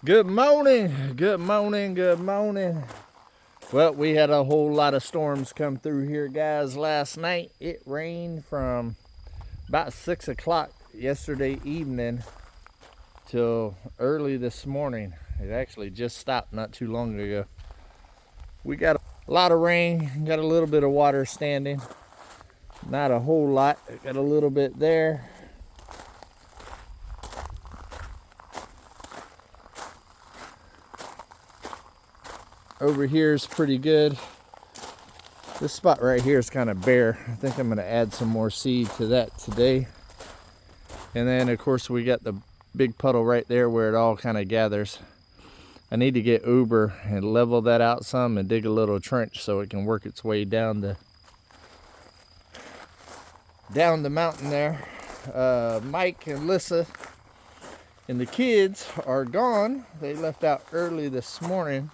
Good morning, good morning, good morning. Well, we had a whole lot of storms come through here, guys, last night. It rained from about 6 o'clock yesterday evening till early this morning. It actually just stopped not too long ago. We got a lot of rain, got a little bit of water standing. Not a whole lot, got a little bit there. Over here is pretty good. This spot right here is kind of bare. I think I'm going to add some more seed to that today. And then of course we got the big puddle right there where it all kind of gathers. I need to get Uber and level that out some and dig a little trench so it can work its way down the mountain there. Mike and Lissa and the kids are gone. They left out early this morning.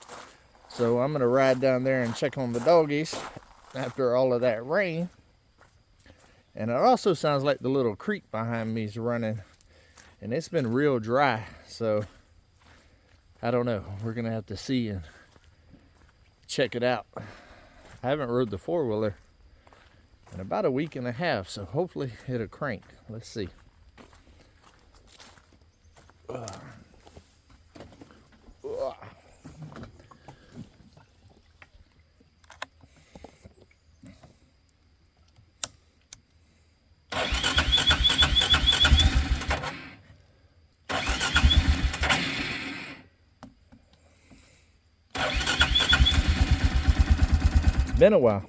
So I'm going to ride down there and check on the doggies after all of that rain. And it also sounds like the little creek behind me is running. And it's been real dry. So I don't know. We're going to have to see and check it out. I haven't rode the four-wheeler in about a week and a half. So hopefully it'll crank. Let's see. Been a while.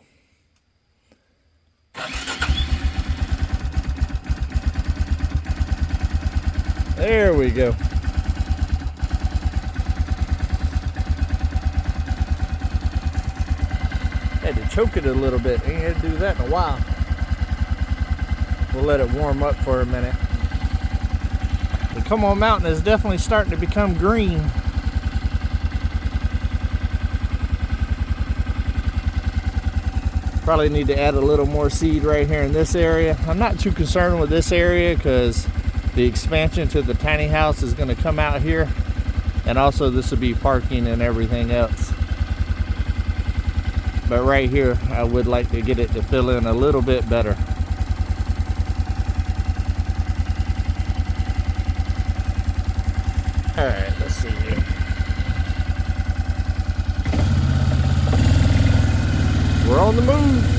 There we go. Had to choke it a little bit. Ain't had to do that in a while. We'll let it warm up for a minute. The Come On Mountain is definitely starting to become green. Probably need to add a little more seed right here in this area. I'm not too concerned with this area because the expansion to the tiny house is going to come out here, and also this will be parking and everything else. But right here I would like to get it to fill in a little bit better. All right, let's see here. We're on the move.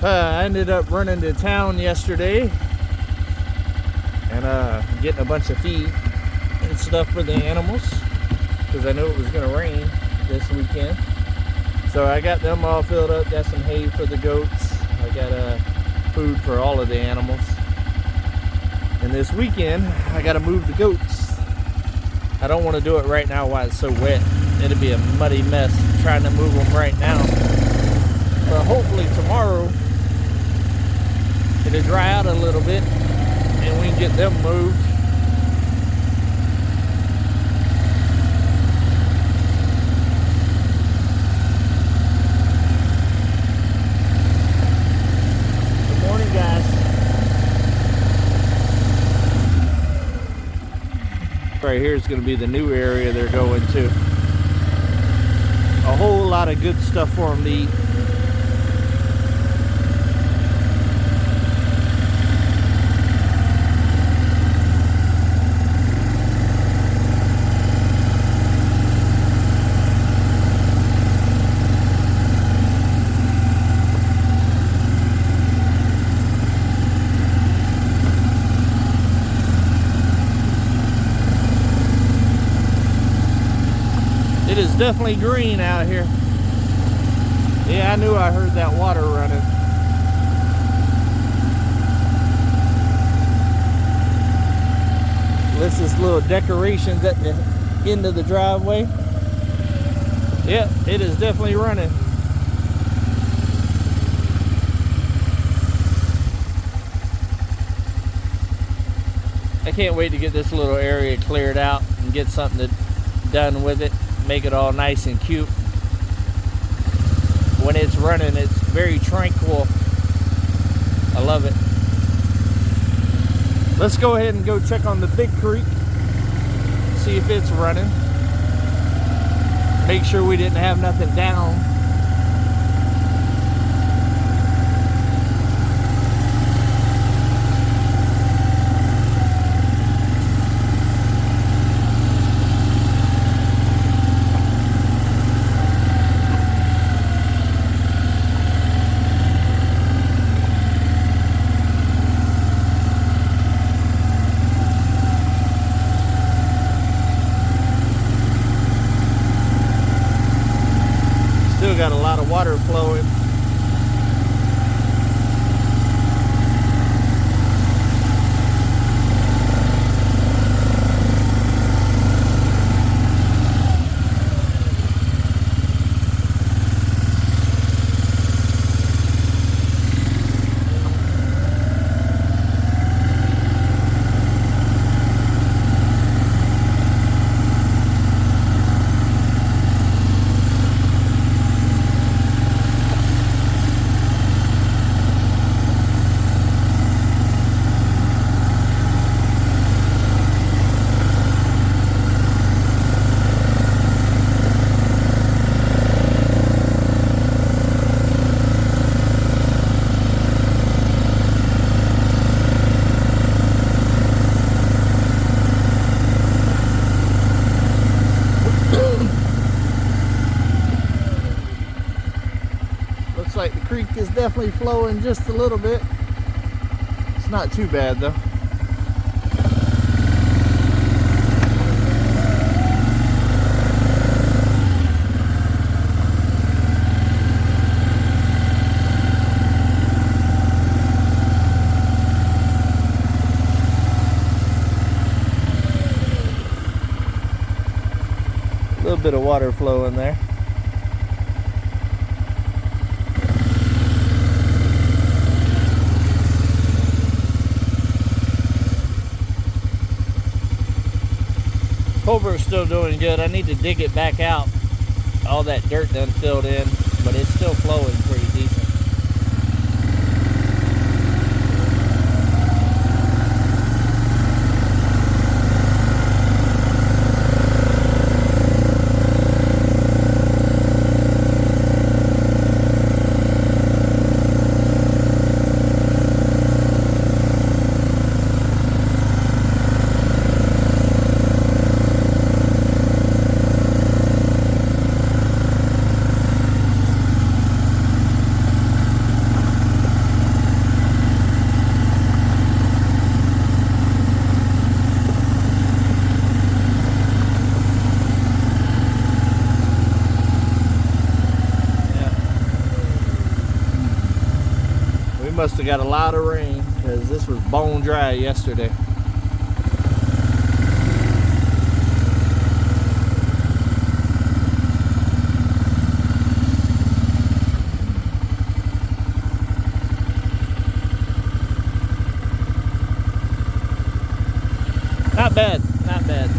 I ended up running to town yesterday and getting a bunch of feed and stuff for the animals because I knew it was going to rain this weekend. So I got them all filled up, got some hay for the goats. I got food for all of the animals. And this weekend, I gotta move the goats. I don't want to do it right now while it's so wet. It'll be a muddy mess trying to move them right now. But hopefully tomorrow, it'll dry out a little bit and we can get them moved. Good morning, guys. Right here is going to be the new area they're going to. A whole lot of good stuff for them to eat. It is definitely green out here. Yeah, I knew I heard that water running. This is little decorations at the end of the driveway. Yep, it is definitely running. I can't wait to get this little area cleared out and get something done with it. Make it all nice and cute. when it's running, it's very tranquil. I love it. Let's go ahead and go check on the big creek, see if it's running. Make sure we didn't have nothing down. Still got a lot of water flowing. Looks like the creek is definitely flowing just a little bit. It's not too bad though. A little bit of water flow in there. Culvert's still doing good. I need to dig it back out. All that dirt done filled in, but it's still flowing pretty decent. Must have got a lot of rain because this was bone dry yesterday. Not bad, not bad.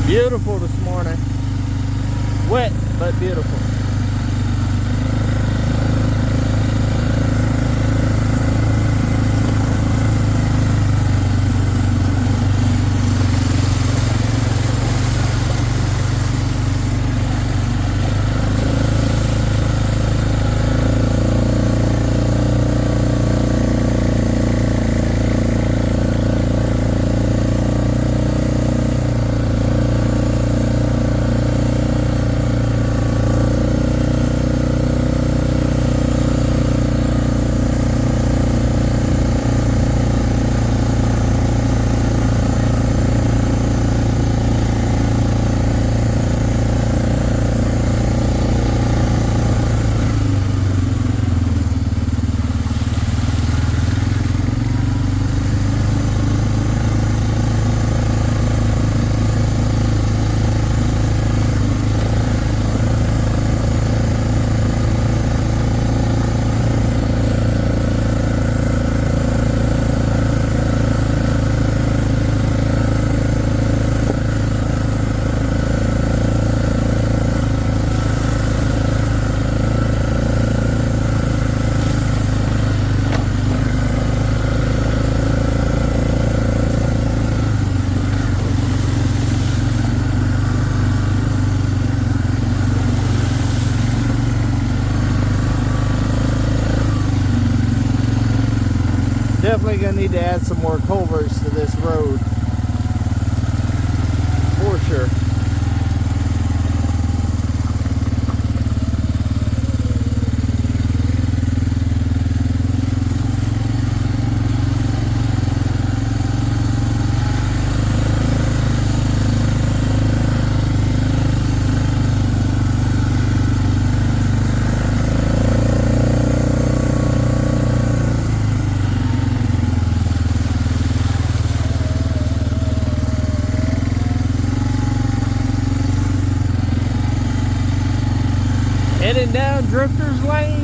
Beautiful this morning. Wet, but beautiful. definitely gonna need to add some more culverts to this road, for sure. Heading down Drifter's Lane.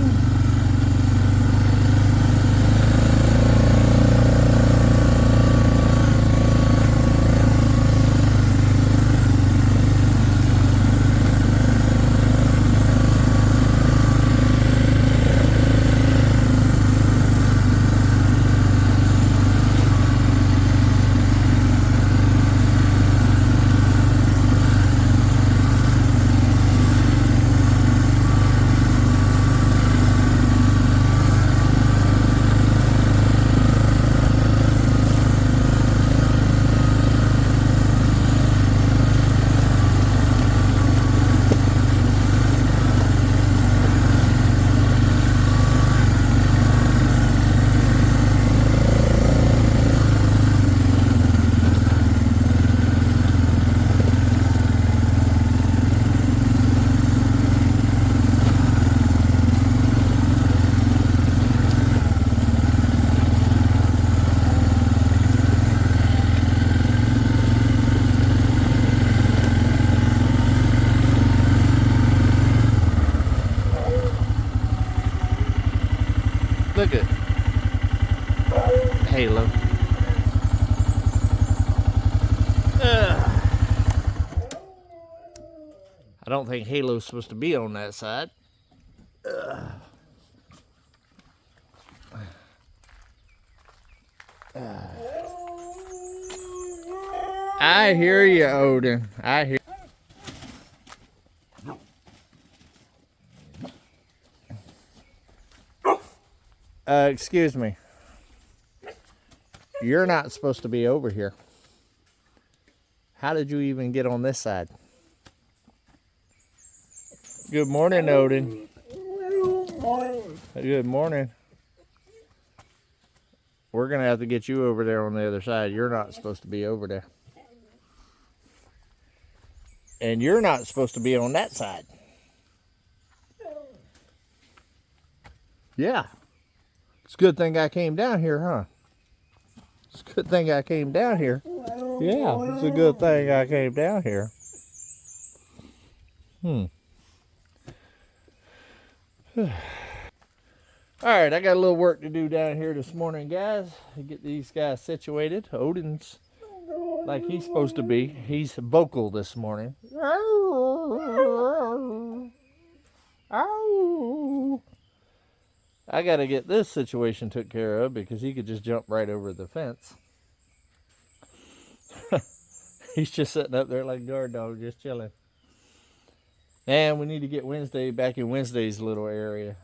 Look at Halo. I don't think Halo's supposed to be on that side. I hear you, Odin. I hear. Excuse me. You're not supposed to be over here. How did you even get on this side? Good morning, Odin. Good morning. We're going to have to get you over there on the other side. You're not supposed to be over there. And you're not supposed to be on that side. Yeah. It's a good thing I came down here, huh? It's a good thing I came down here. Yeah, it's a good thing I came down here. Alright, I got a little work to do down here this morning, guys. To get these guys situated. Odin's like he's supposed to be. He's vocal this morning. I got to get this situation took care of because he could just jump right over the fence. He's just sitting up there like a guard dog, just chilling. And we need to get Wednesday back in Wednesday's little area.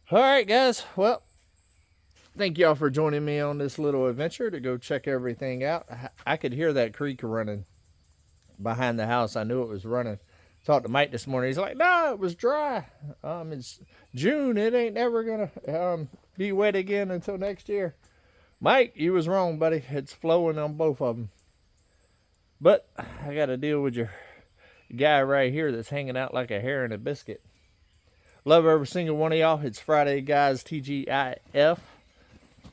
All right, guys. Well, thank y'all for joining me on this little adventure to go check everything out. I could hear that creek running behind the house. I knew it was running. Talked to Mike this morning. He's like, no, it was dry. It's June. It ain't never gonna be wet again until next year. Mike, you was wrong, buddy. It's flowing on both of them. But I got to deal with your guy right here that's hanging out like a hare in a biscuit. Love every single one of y'all. It's Friday, guys. TGIF.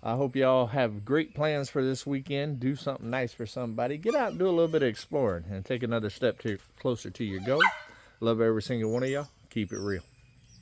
I hope y'all have great plans for this weekend. Do something nice for somebody. Get out and do a little bit of exploring and take another step closer to your goal. Love every single one of y'all. Keep it real.